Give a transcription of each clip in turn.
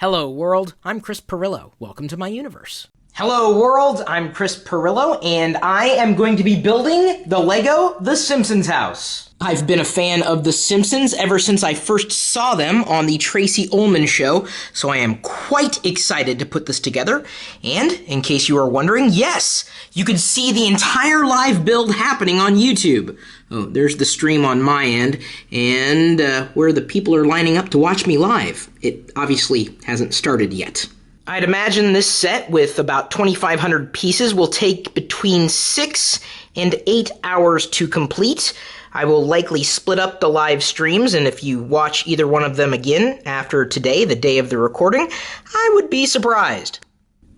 Hello, world. I'm Chris Pirillo. Welcome to my universe. Hello, world. I'm Chris Pirillo, and I am going to be building the Lego The Simpsons house. I've been a fan of The Simpsons ever since I first saw them on the Tracy Ullman show, so I am quite excited to put this together. And, in case you are wondering, yes, you can see the entire live build happening on YouTube. Oh, there's the stream on my end, and where the people are lining up to watch me live. It obviously hasn't started yet. I'd imagine this set with about 2,500 pieces will take between 6 and 8 hours to complete. I will likely split up the live streams, and if you watch either one of them again after today, the day of the recording, I would be surprised.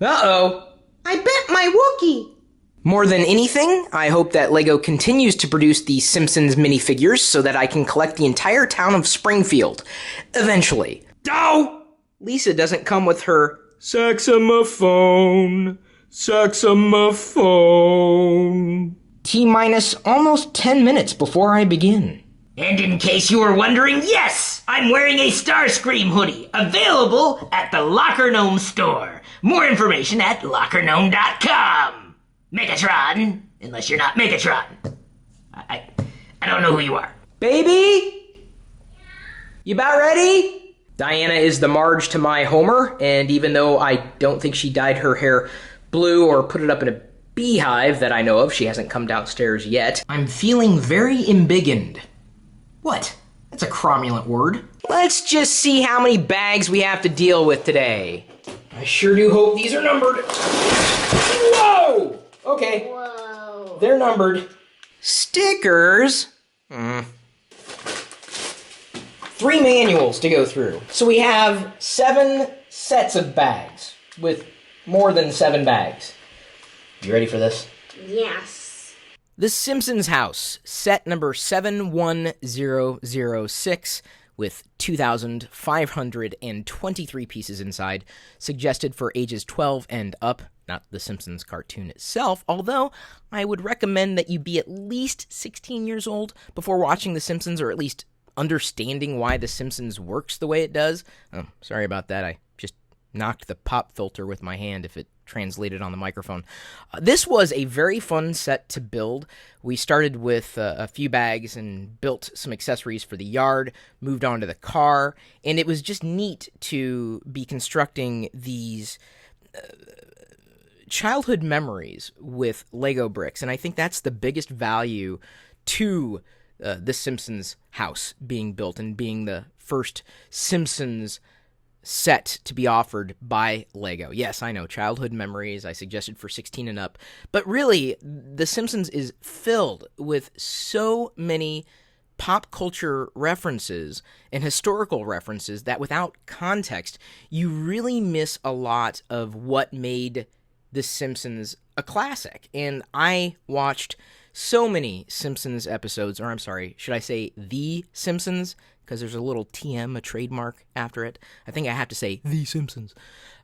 Uh-oh. I bent my Wookiee. More than anything, I hope that LEGO continues to produce the Simpsons minifigures so that I can collect the entire town of Springfield. Eventually. Oh! Lisa doesn't come with her saxophone. T-minus almost 10 minutes before I begin. And in case you were wondering, yes, I'm wearing a Starscream hoodie, available at the Locker Gnome store. More information at lockergnome.com. Megatron, unless you're not Megatron. I don't know who you are. Baby? You about ready? Diana is the Marge to my Homer, and even though I don't think she dyed her hair blue or put it up in a beehive that I know of, she hasn't come downstairs yet, I'm feeling very embiggened. What? That's a cromulent word. Let's just see how many bags we have to deal with today. I sure do hope these are numbered. Whoa! Okay. Whoa. They're numbered. Stickers? 3 manuals to go through. So we have 7 sets of bags with more than 7 bags. You ready for this? Yes. The Simpsons house, set number 71006, with 2,523 pieces inside, suggested for ages 12 and up, not the Simpsons cartoon itself, although I would recommend that you be at least 16 years old before watching The Simpsons, or at least understanding why The Simpsons works the way it does. Oh, sorry about that, I just knocked the pop filter with my hand if it translated on the microphone. This was a very fun set to build. We started with a few bags and built some accessories for the yard, moved on to the car, and it was just neat to be constructing these childhood memories with Lego bricks, and I think that's the biggest value to the Simpsons house being built and being the first Simpsons set to be offered by LEGO. Yes, I know, childhood memories, I suggested for 16 and up, but really, The Simpsons is filled with so many pop culture references and historical references that without context, you really miss a lot of what made The Simpsons a classic. And I watched so many Simpsons episodes, or I'm sorry, should I say The Simpsons? Because there's a little TM, a trademark after it. I think I have to say The Simpsons.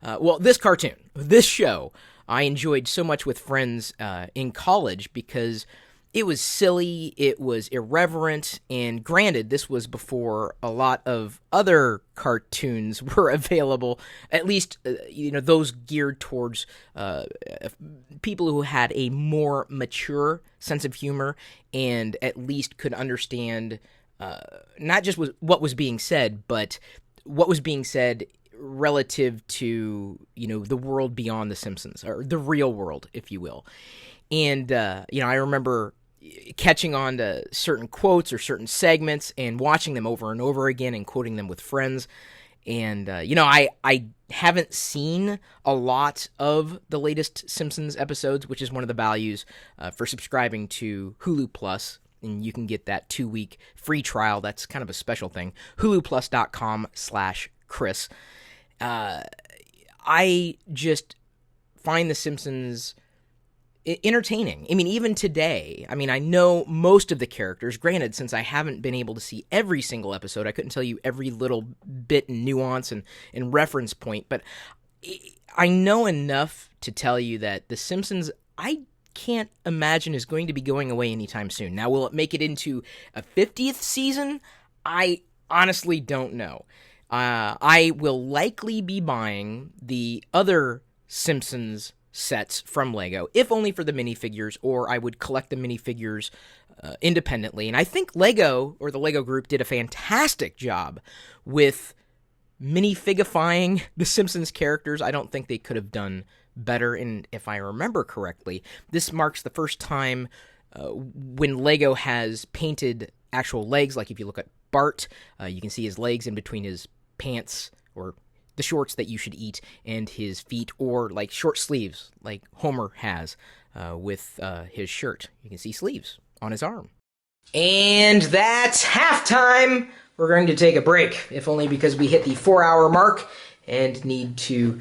Well, this cartoon, this show, I enjoyed so much with friends in college because it was silly, it was irreverent, and granted, this was before a lot of other cartoons were available, at least, those geared towards people who had a more mature sense of humor and at least could understand not just what was being said, but what was being said relative to, the world beyond The Simpsons, or the real world, if you will. And, I remember catching on to certain quotes or certain segments and watching them over and over again and quoting them with friends. And, I haven't seen a lot of the latest Simpsons episodes, which is one of the values for subscribing to Hulu Plus. And you can get that 2-week free trial. That's kind of a special thing. HuluPlus.com/Chris. I just find The Simpsons entertaining. I mean, even today, I know most of the characters. Granted, since I haven't been able to see every single episode, I couldn't tell you every little bit and nuance and reference point, but I know enough to tell you that The Simpsons, I can't imagine is going to be going away anytime soon. Now, will it make it into a 50th season? I honestly don't know. I will likely be buying the other Simpsons sets from Lego, if only for the minifigures, or I would collect the minifigures independently. And I think Lego, or the Lego group, did a fantastic job with minifigifying the Simpsons characters. I don't think they could have done better, and if I remember correctly, this marks the first time when Lego has painted actual legs. Like if you look at Bart, you can see his legs in between his pants, or the shorts that you should eat, and his feet, or like short sleeves like Homer has with his shirt. You can see sleeves on his arm. And that's halftime. We're going to take a break, if only because we hit the 4-hour mark and need to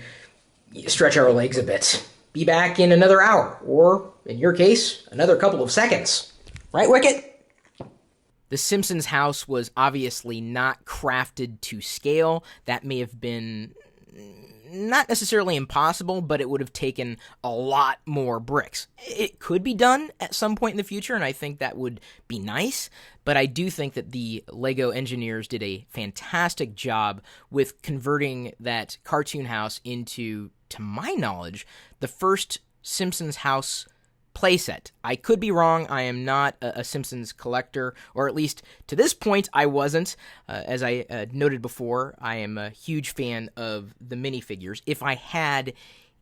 stretch our legs a bit. Be back in another hour, or in your case, another couple of seconds. Right, Wicket? The Simpsons house was obviously not crafted to scale. That may have been not necessarily impossible, but it would have taken a lot more bricks. It could be done at some point in the future, and I think that would be nice, but I do think that the Lego engineers did a fantastic job with converting that cartoon house into, to my knowledge, the first Simpsons house playset. I could be wrong. I am not a Simpsons collector, or at least to this point I wasn't. As I noted before, I am a huge fan of the minifigures. If I had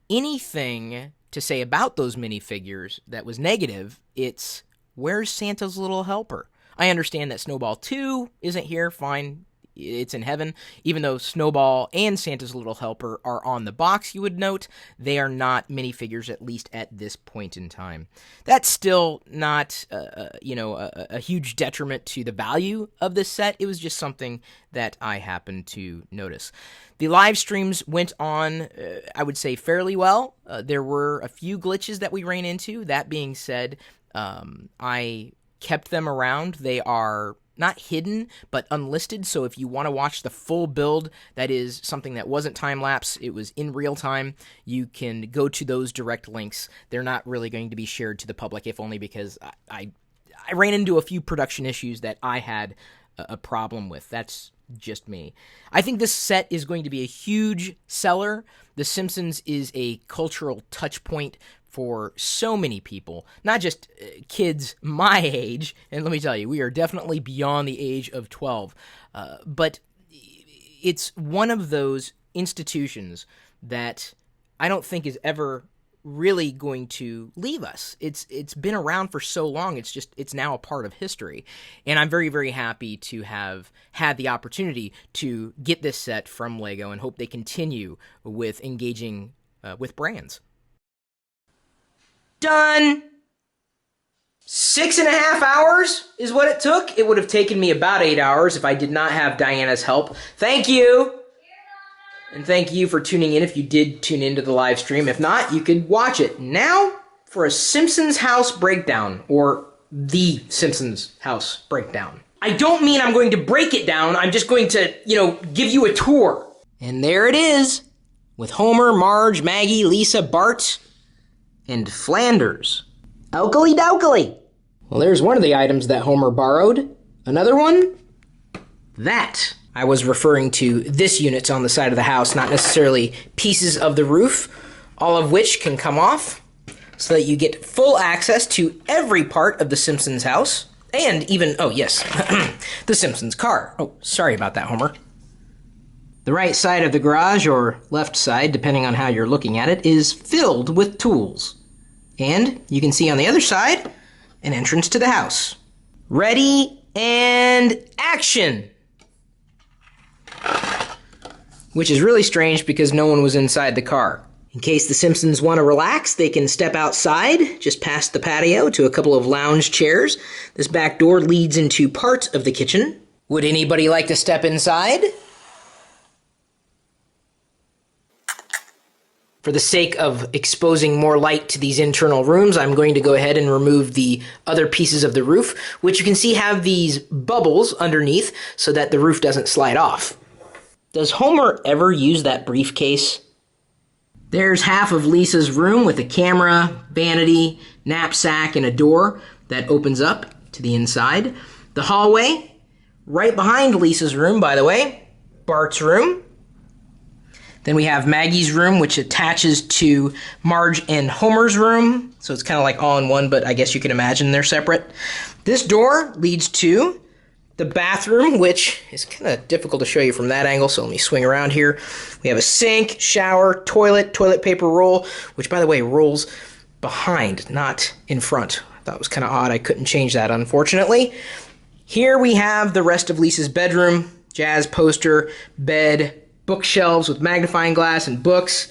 anything to say about those minifigures that was negative, it's, where's Santa's little helper? I understand that Snowball 2 isn't here, fine. It's in heaven. Even though Snowball and Santa's Little Helper are on the box, you would note, they are not minifigures, at least at this point in time. That's still not, a huge detriment to the value of this set. It was just something that I happened to notice. The live streams went on, I would say, fairly well. There were a few glitches that we ran into. That being said, I kept them around. They are not hidden, but unlisted, so if you want to watch the full build, that is something that wasn't time-lapse, it was in real time, you can go to those direct links. They're not really going to be shared to the public, if only because I ran into a few production issues that I had a problem with. That's just me. I think this set is going to be a huge seller. The Simpsons is a cultural touch point for so many people, not just kids my age, and let me tell you, we are definitely beyond the age of 12, but it's one of those institutions that I don't think is ever really going to leave us. It's been around for so long, it's now a part of history, and I'm very, very happy to have had the opportunity to get this set from Lego and hope they continue with engaging with brands. Done. 6.5 hours is what it took. It would have taken me about 8 hours if I did not have Diana's help. Thank you. And thank you for tuning in if you did tune into the live stream. If not, you could watch it. Now for a Simpsons house breakdown, or the Simpsons house breakdown. I don't mean I'm going to break it down. I'm just going to, give you a tour. And there it is, with Homer, Marge, Maggie, Lisa, Bart, and Flanders. Oakley dokley. Well, there's one of the items that Homer borrowed. Another one? That. I was referring to this units on the side of the house, not necessarily pieces of the roof, all of which can come off, so that you get full access to every part of the Simpsons house, and even, oh yes, the Simpsons car. Oh, sorry about that, Homer. The right side of the garage, or left side, depending on how you're looking at it, is filled with tools. And you can see on the other side, an entrance to the house. Ready, and action! Which is really strange because no one was inside the car. In case the Simpsons want to relax, they can step outside, just past the patio, to a couple of lounge chairs. This back door leads into part of the kitchen. Would anybody like to step inside? For the sake of exposing more light to these internal rooms, I'm going to go ahead and remove the other pieces of the roof, which you can see have these bubbles underneath so that the roof doesn't slide off. Does Homer ever use that briefcase? There's half of Lisa's room with a camera, vanity, knapsack, and a door that opens up to the inside. The hallway, right behind Lisa's room, by the way, Bart's room. Then we have Maggie's room, which attaches to Marge and Homer's room. So it's kind of like all in one, but I guess you can imagine they're separate. This door leads to the bathroom, which is kind of difficult to show you from that angle, so let me swing around here. We have a sink, shower, toilet paper roll, which, by the way, rolls behind, not in front. I thought it was kind of odd. I couldn't change that, unfortunately. Here we have the rest of Lisa's bedroom, jazz poster, bed, bookshelves with magnifying glass and books.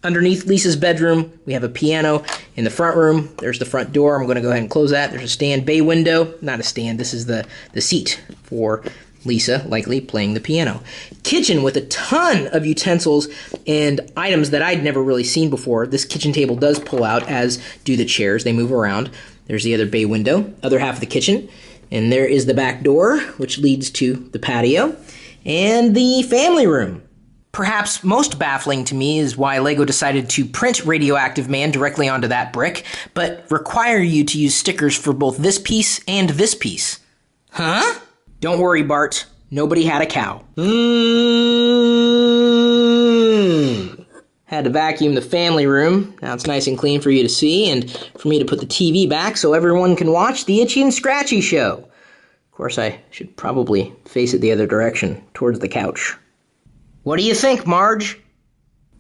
Underneath Lisa's bedroom, we have a piano. In the front room, there's the front door. I'm going to go ahead and close that. There's a stand bay window. Not a stand, this is the seat for Lisa, likely playing the piano. Kitchen with a ton of utensils and items that I'd never really seen before. This kitchen table does pull out, as do the chairs. They move around. There's the other bay window, other half of the kitchen. And there is the back door, which leads to the patio. And the family room. Perhaps most baffling to me is why LEGO decided to print Radioactive Man directly onto that brick, but require you to use stickers for both this piece and this piece. Huh? Don't worry, Bart. Nobody had a cow. Had to vacuum the family room. Now it's nice and clean for you to see, and for me to put the TV back so everyone can watch the Itchy and Scratchy show. Of course, I should probably face it the other direction, towards the couch. What do you think, Marge?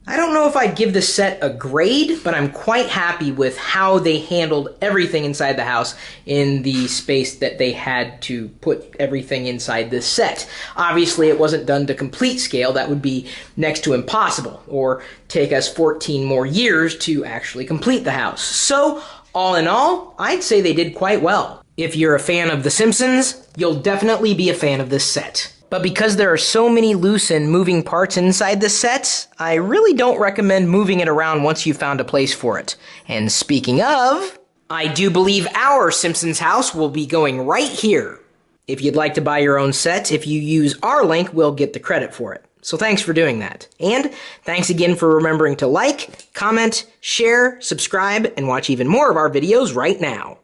I don't know if I'd give this set a grade, but I'm quite happy with how they handled everything inside the house in the space that they had to put everything inside this set. Obviously, it wasn't done to complete scale. That would be next to impossible, or take us 14 more years to actually complete the house. So, all in all, I'd say they did quite well. If you're a fan of The Simpsons, you'll definitely be a fan of this set. But because there are so many loose and moving parts inside this set, I really don't recommend moving it around once you've found a place for it. And speaking of, I do believe our Simpsons house will be going right here. If you'd like to buy your own set, if you use our link, we'll get the credit for it. So thanks for doing that. And thanks again for remembering to like, comment, share, subscribe, and watch even more of our videos right now.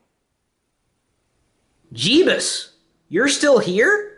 Jeebus, you're still here?